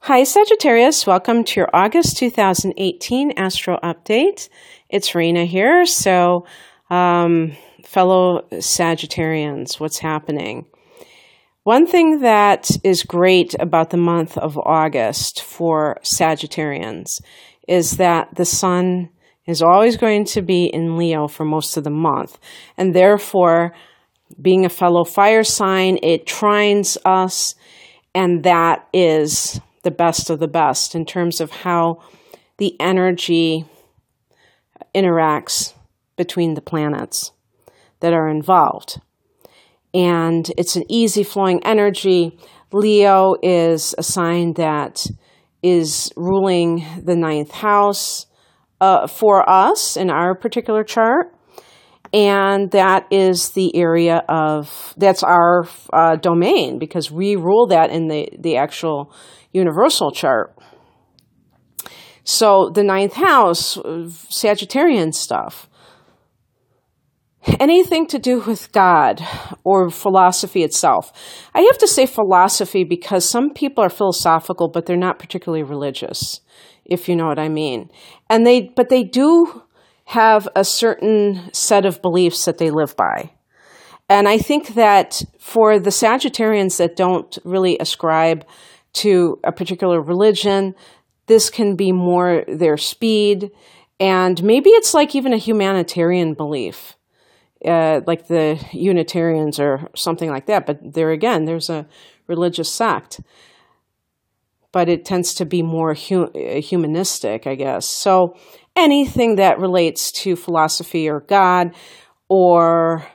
Hi, Sagittarius. Welcome to your August 2018 Astro Update. It's Rena here. So, fellow Sagittarians, what's happening? One thing that is great about the month of August for Sagittarians is that the sun is always going to be in Leo for most of the month. And therefore, being a fellow fire sign, it trines us, and that is the best of the best in terms of how the energy interacts between the planets that are involved. And it's an easy flowing energy. Leo is a sign that is ruling the ninth house for us in our particular chart. And that is the area that's our domain, because we rule that in the actual universal chart. So the ninth house, Sagittarian stuff, anything to do with God or philosophy itself. I have to say philosophy because some people are philosophical, but they're not particularly religious, if you know what I mean. But they do have a certain set of beliefs that they live by. And I think that for the Sagittarians that don't really ascribe to a particular religion, this can be more their speed. And maybe it's like even a humanitarian belief, like the Unitarians or something like that. But there again, there's a religious sect. But it tends to be more humanistic, I guess. So anything that relates to philosophy or God, or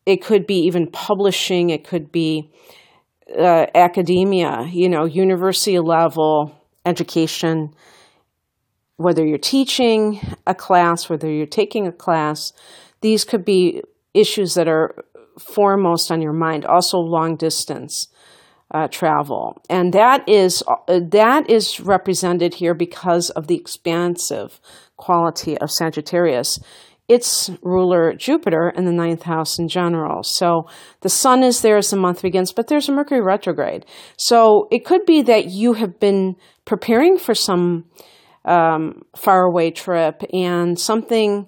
it could be even publishing, it could be academia, university level education, whether you're teaching a class, whether you're taking a class, these could be issues that are foremost on your mind. Also long distance travel. And that is represented here because of the expansive quality of Sagittarius. Its ruler, Jupiter, in the ninth house in general. So the sun is there as the month begins, but there's a Mercury retrograde. So it could be that you have been preparing for some faraway trip, and something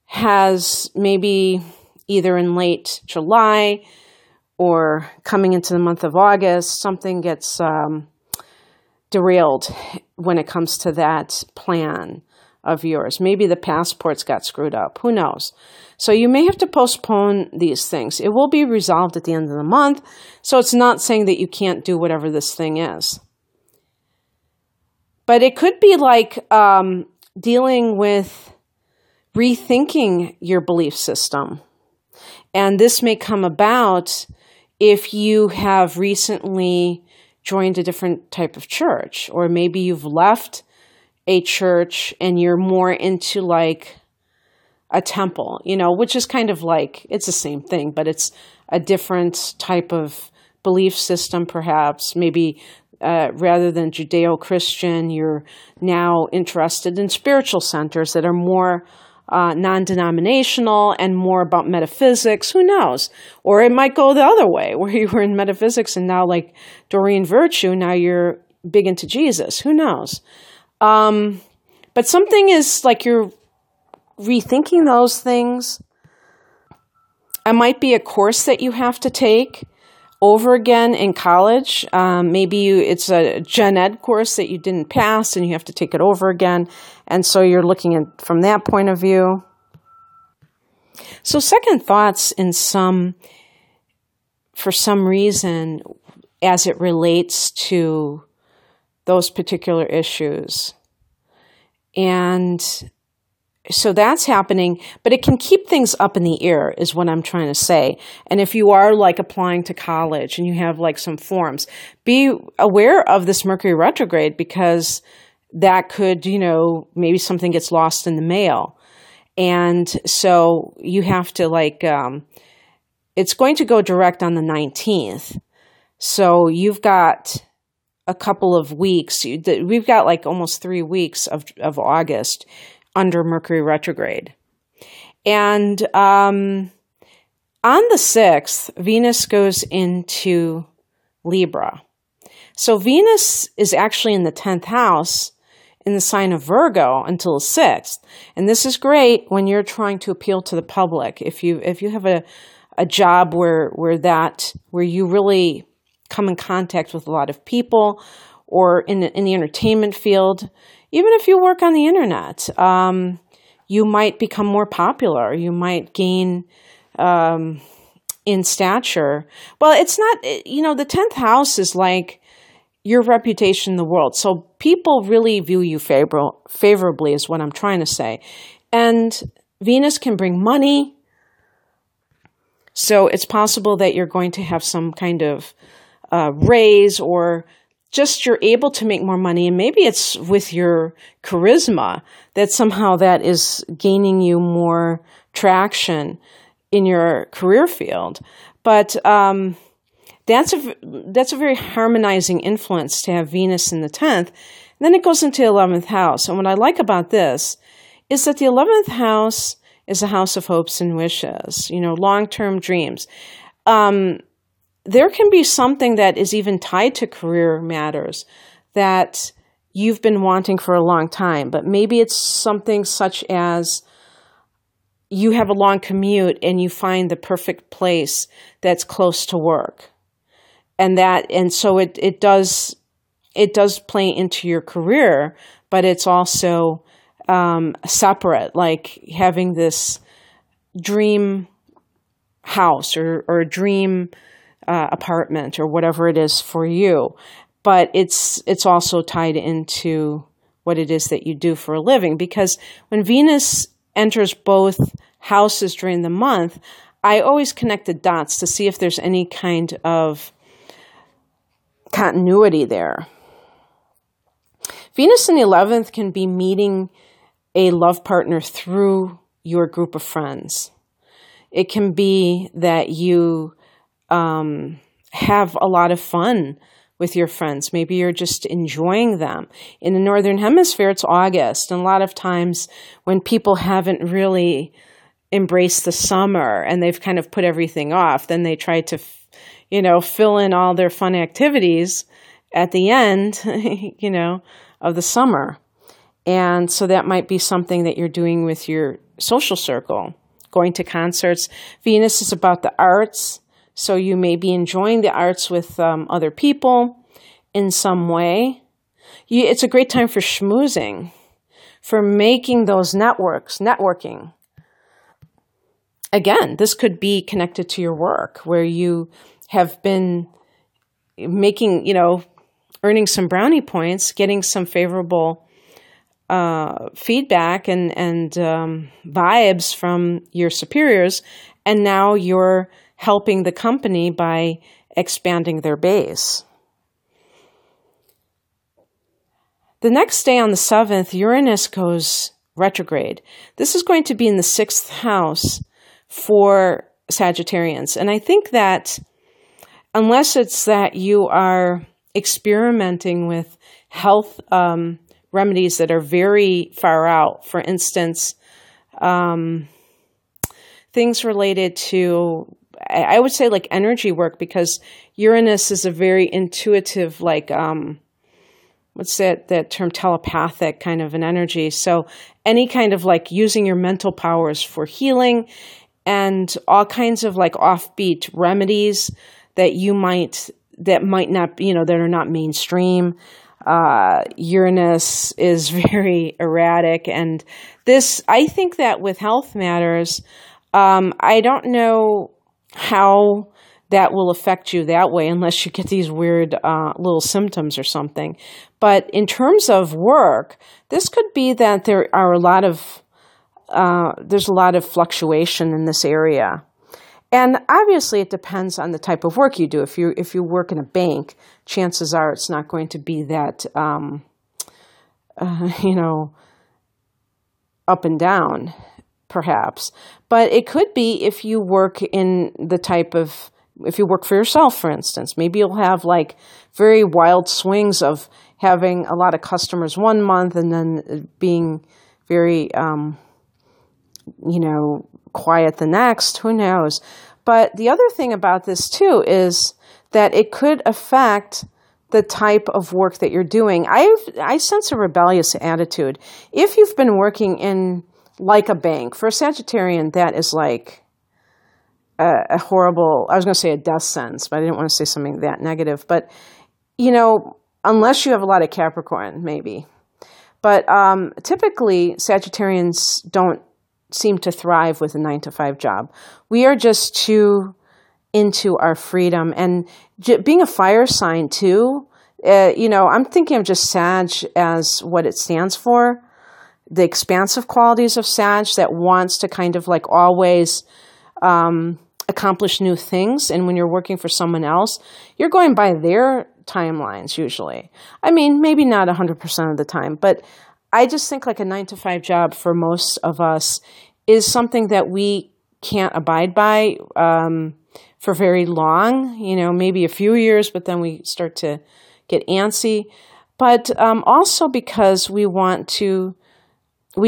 has maybe either in late July or coming into the month of August, something gets derailed when it comes to that plan of yours. Maybe the passports got screwed up. Who knows? So you may have to postpone these things. It will be resolved at the end of the month. So it's not saying that you can't do whatever this thing is. But it could be like dealing with rethinking your belief system. And this may come about if you have recently joined a different type of church, or maybe you've left a church and you're more into like a temple, which is kind of like, it's the same thing, but it's a different type of belief system, perhaps. Maybe rather than Judeo-Christian, you're now interested in spiritual centers that are more non-denominational and more about metaphysics. Who knows? Or it might go the other way, where you were in metaphysics and now, like Doreen Virtue, now you're big into Jesus. Who knows? But something is like you're rethinking those things. It might be a course that you have to take over again in college. Maybe it's a gen ed course that you didn't pass and you have to take it over again. And so you're looking at from that point of view. So second thoughts for some reason, as it relates to those particular issues. And so that's happening, but it can keep things up in the air is what I'm trying to say. And if you are like applying to college and you have like some forms, be aware of this Mercury retrograde, because that could, maybe something gets lost in the mail. And so you have to it's going to go direct on the 19th. So you've got a couple of weeks. We've got like almost 3 weeks of August under Mercury retrograde. And on the 6th, Venus goes into Libra. So Venus is actually in the 10th house in the sign of Virgo until the 6th. And this is great when you're trying to appeal to the public. If you have a job where you really come in contact with a lot of people, or in the entertainment field, even if you work on the internet, you might become more popular. You might gain in stature. Well, it's not, the 10th house is like your reputation in the world. So people really view you favorably is what I'm trying to say. And Venus can bring money. So it's possible that you're going to have some kind of raise, or just you're able to make more money. And maybe it's with your charisma that somehow that is gaining you more traction in your career field. But that's a very harmonizing influence to have Venus in the 10th. And then it goes into the 11th house. And what I like about this is that the 11th house is a house of hopes and wishes, long-term dreams. There can be something that is even tied to career matters that you've been wanting for a long time, but maybe it's something such as you have a long commute and you find the perfect place that's close to work. And so it does play into your career, but it's also separate, like having this dream house or a dream apartment or whatever it is for you. But it's also tied into what it is that you do for a living, because when Venus enters both houses during the month, I always connect the dots to see if there's any kind of continuity there. Venus in the 11th can be meeting a love partner through your group of friends. It can be that you have a lot of fun with your friends. Maybe you're just enjoying them. In the Northern Hemisphere, it's August. And a lot of times when people haven't really embraced the summer and they've kind of put everything off, then they try to, fill in all their fun activities at the end, of the summer. And so that might be something that you're doing with your social circle, going to concerts. Venus is about the arts. So you may be enjoying the arts with other people in some way. It's a great time for schmoozing, for making those networking. Again, this could be connected to your work, where you have been making, earning some brownie points, getting some favorable feedback and vibes from your superiors, and now you're helping the company by expanding their base. The next day on the 7th, Uranus goes retrograde. This is going to be in the 6th house for Sagittarians. And I think that unless it's that you are experimenting with health remedies that are very far out, for instance, things related to, I would say, like energy work, because Uranus is a very intuitive, like, what's that term, telepathic kind of an energy. So any kind of like using your mental powers for healing, and all kinds of like offbeat remedies that might not, that are not mainstream. Uranus is very erratic, and I think that with health matters, I don't know how that will affect you that way unless you get these weird little symptoms or something. But in terms of work, this could be that there's a lot of fluctuation in this area. And obviously it depends on the type of work you do. If you work in a bank, chances are it's not going to be that, up and down, perhaps. But it could be if you work if you work for yourself, for instance. Maybe you'll have like very wild swings of having a lot of customers one month and then being very, quiet the next. Who knows? But the other thing about this too is that it could affect the type of work that you're doing. I sense a rebellious attitude. If you've been working in like a bank, for a Sagittarian, that is like a horrible, I was going to say a death sentence, but I didn't want to say something that negative. But, unless you have a lot of Capricorn, maybe. But typically, Sagittarians don't seem to thrive with a 9-to-5 job. We are just too into our freedom. And being a fire sign too, I'm thinking of just Sag as what it stands for, the expansive qualities of Sag that wants to kind of like always accomplish new things. And when you're working for someone else, you're going by their timelines usually. I mean, maybe not 100% of the time, but I just think like a 9-to-5 job for most of us is something that we can't abide by for very long, maybe a few years, but then we start to get antsy. But also because we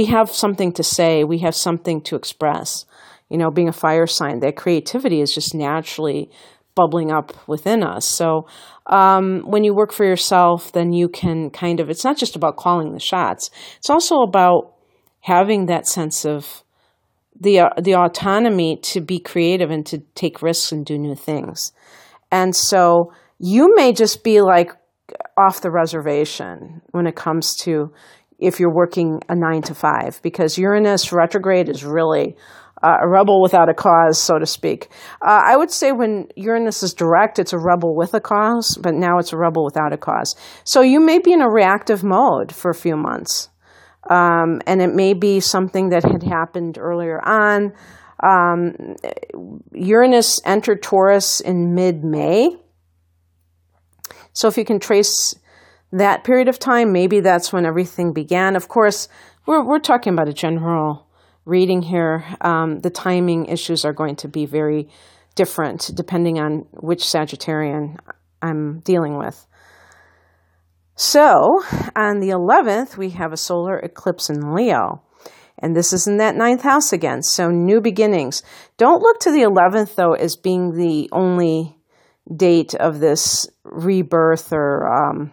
have something to say, we have something to express. Being a fire sign, that creativity is just naturally bubbling up within us. So when you work for yourself, then you can it's not just about calling the shots. It's also about having that sense of the autonomy to be creative and to take risks and do new things. And so you may just be like off the reservation when it comes to if you're working a 9-to-5, because Uranus retrograde is really a rebel without a cause, so to speak. I would say when Uranus is direct, it's a rebel with a cause, but now it's a rebel without a cause. So you may be in a reactive mode for a few months. And it may be something that had happened earlier on. Uranus entered Taurus in mid-May. So if you can trace that period of time, maybe that's when everything began. Of course, we're talking about a general reading here. The timing issues are going to be very different depending on which Sagittarian I'm dealing with. So on the 11th, we have a solar eclipse in Leo. And this is in that 9th house again. So new beginnings. Don't look to the 11th, though, as being the only date of this rebirth or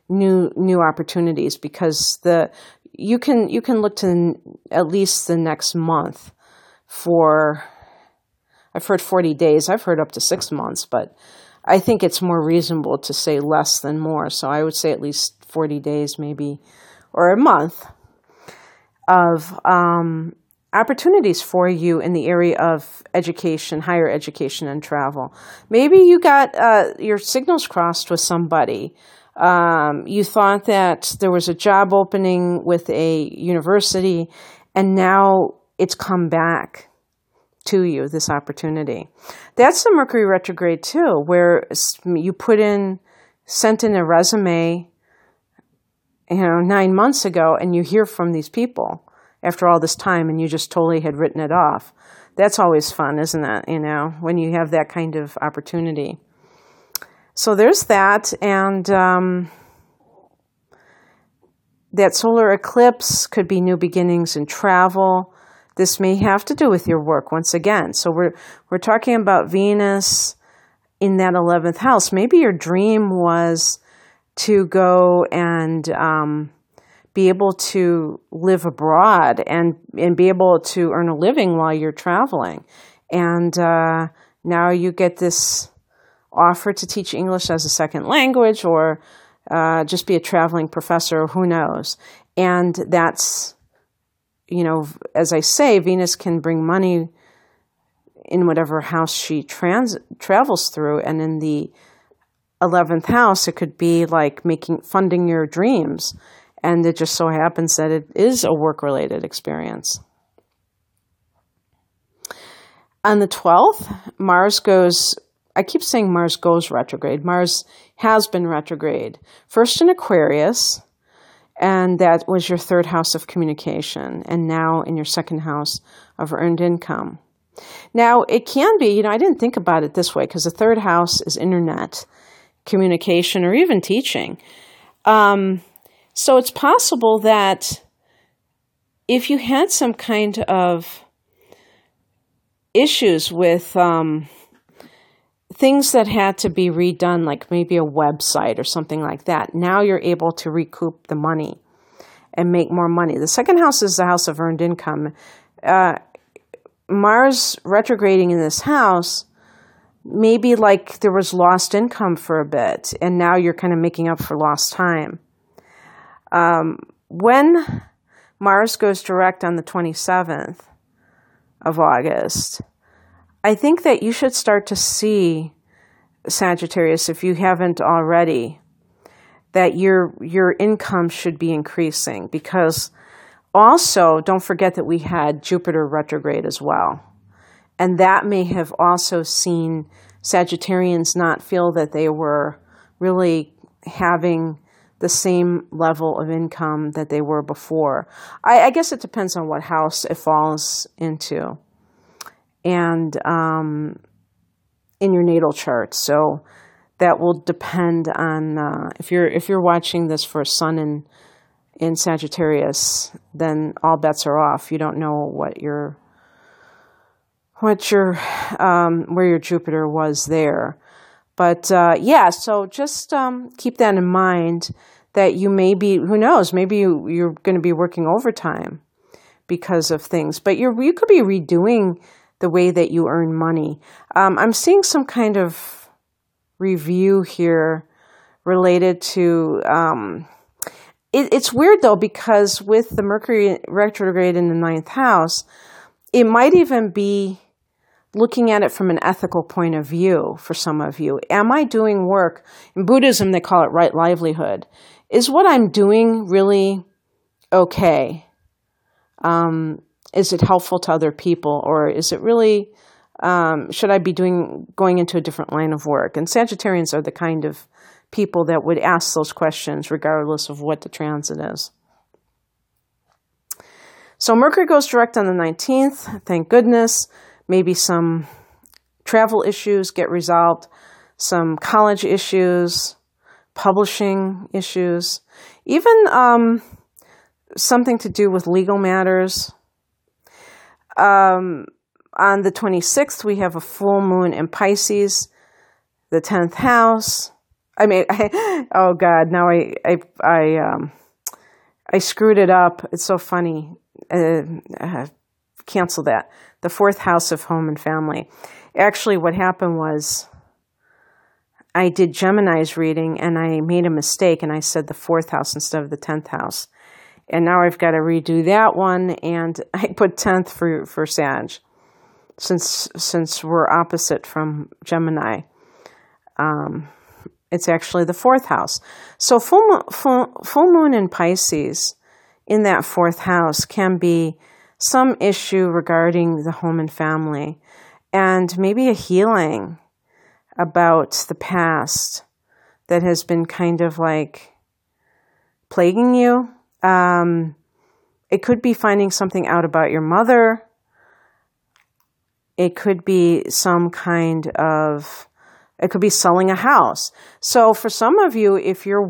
new opportunities, because you can look to at least the next month for, I've heard 40 days, I've heard up to 6 months, but I think it's more reasonable to say less than more. So I would say at least 40 days maybe, or a month of opportunities for you in the area of education, higher education, and travel. Maybe you got your signals crossed with somebody. You thought that there was a job opening with a university, and now it's come back to you, this opportunity. That's the Mercury retrograde too, where you sent in a resume, 9 months ago, and you hear from these people after all this time, and you just totally had written it off. That's always fun, isn't it? When you have that kind of opportunity. So there's that, and that solar eclipse could be new beginnings in travel. This may have to do with your work once again. So we're talking about Venus in that 11th house. Maybe your dream was to go and be able to live abroad and be able to earn a living while you're traveling. And now you get this offer to teach English as a second language, or just be a traveling professor, who knows. And that's, as I say, Venus can bring money in whatever house she travels through. And in the 11th house, it could be like funding your dreams. And it just so happens that it is a work-related experience. On the 12th, Mars goes, I keep saying Mars goes retrograde. Mars has been retrograde. First in Aquarius, and that was your 3rd house of communication, and now in your 2nd house of earned income. Now, it can be, I didn't think about it this way, because the 3rd house is internet, communication, or even teaching. So it's possible that if you had some kind of issues with things that had to be redone, like maybe a website or something like that, now you're able to recoup the money and make more money. The second house is the house of earned income. Mars retrograding in this house, maybe like there was lost income for a bit, and now you're kind of making up for lost time. When Mars goes direct on the 27th of August, I think that you should start to see, Sagittarius, if you haven't already, that your income should be increasing, because also don't forget that we had Jupiter retrograde as well. And that may have also seen Sagittarians not feel that they were really having the same level of income that they were before. I guess it depends on what house it falls into, and in your natal chart. So that will depend on if you're watching this for Sun in Sagittarius, then all bets are off. You don't know where your Jupiter was there. But yeah, so just keep that in mind, that you may be, who knows, maybe you're going to be working overtime because of things. But you could be redoing the way that you earn money. I'm seeing some kind of review here related to, it's weird though, because with the Mercury retrograde in the 9th house, it might even be looking at it from an ethical point of view for some of you. Am I doing work? In Buddhism, they call it right livelihood. Is what I'm doing really okay? Is it helpful to other people? Or is it really, should I be going into a different line of work? And Sagittarians are the kind of people that would ask those questions regardless of what the transit is. So Mercury goes direct on the 19th. Thank goodness. Maybe some travel issues get resolved, some college issues, publishing issues, even something to do with legal matters. On the 26th, we have a full moon in Pisces, the 10th house. Oh God, now I screwed it up. It's so funny. Cancel that. The 4th house of home and family. Actually, what happened was I did Gemini's reading and I made a mistake and I said the 4th house instead of the 10th house. And now I've got to redo that one, and I put 10th for Sag, since we're opposite from Gemini. It's actually the 4th house. So full moon in Pisces in that 4th house can be some issue regarding the home and family, and maybe a healing about the past that has been kind of like plaguing you. It could be finding something out about your mother. It could be it could be selling a house. So for some of you, if you're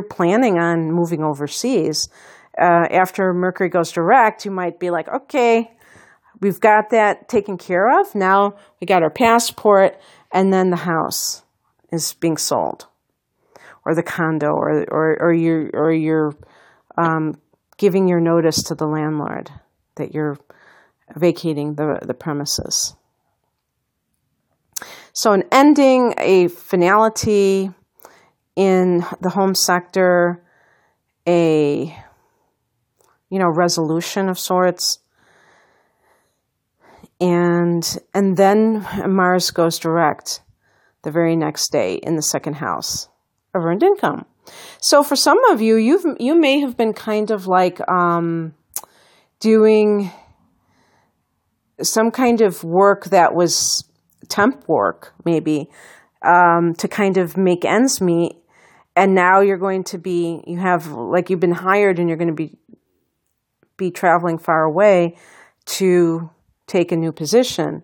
planning on moving overseas, after Mercury goes direct, you might be like, okay, we've got that taken care of. Now we got our passport, and then the house is being sold, or the condo, or you're giving your notice to the landlord that you're vacating the premises. So an ending, a finality in the home sector, a resolution of sorts. And then Mars goes direct the very next day in the 2nd house of earned income. So for some of you, you may have been kind of like doing some kind of work that was temp work, maybe, to kind of make ends meet. And now you've been hired and you're going to be traveling far away to take a new position.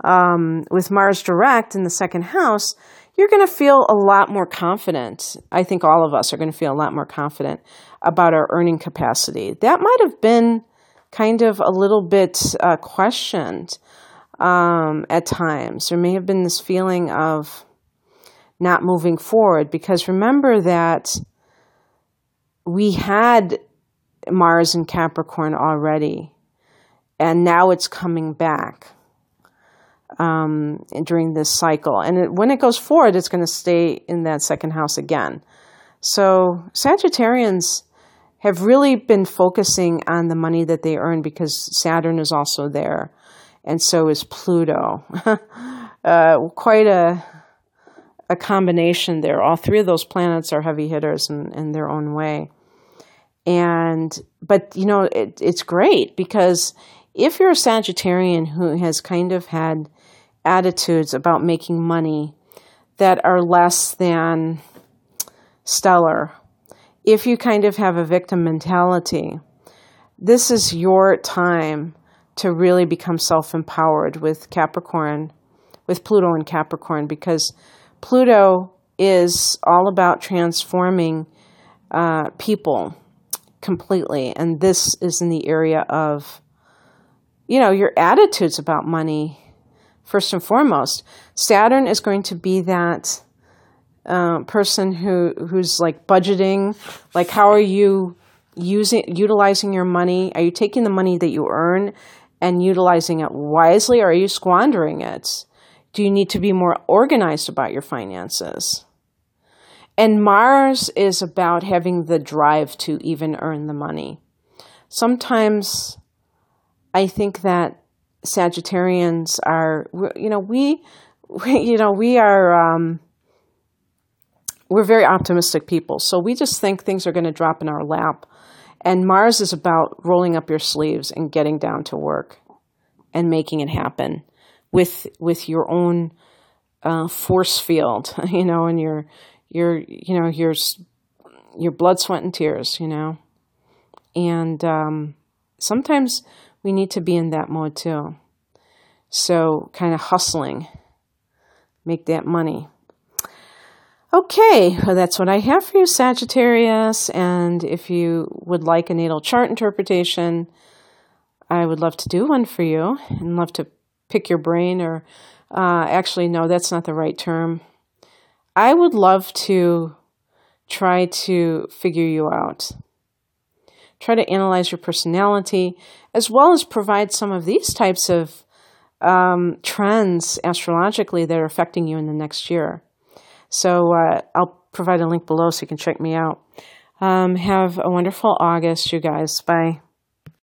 With Mars direct in the 2nd house, you're going to feel a lot more confident. I think all of us are going to feel a lot more confident about our earning capacity. That might have been kind of a little bit questioned at times. There may have been this feeling of not moving forward, because remember that we had Mars in Capricorn already, and now it's coming back during this cycle. And when it goes forward, it's going to stay in that second house again. So Sagittarians have really been focusing on the money that they earn, because Saturn is also there, and so is Pluto. Quite a combination there. All three of those planets are heavy hitters in their own way. But you know, it's great, because if you're a Sagittarian who has kind of had attitudes about making money that are less than stellar, if you kind of have a victim mentality, this is your time to really become self-empowered with Capricorn, with Pluto in Capricorn, because Pluto is all about transforming people completely. And this is in the area of, you know, your attitudes about money, first and foremost. Saturn is going to be that person who's like budgeting, like how are you utilizing your money? Are you taking the money that you earn and utilizing it wisely, or are you squandering it? Do you need to be more organized about your finances? And Mars is about having the drive to even earn the money. Sometimes I think that Sagittarians are, we're very optimistic people. So we just think things are going to drop in our lap. And Mars is about rolling up your sleeves and getting down to work and making it happen with your own force field, and your blood, sweat, and tears, And sometimes we need to be in that mode too. So kind of hustling, make that money. Okay, well, that's what I have for you, Sagittarius. And if you would like a natal chart interpretation, I would love to do one for you and love to pick your brain, or actually, no, that's not the right term. I would love to try to figure you out. Try to analyze your personality, as well as provide some of these types of trends astrologically that are affecting you in the next year. So I'll provide a link below so you can check me out. Have a wonderful August, you guys. Bye.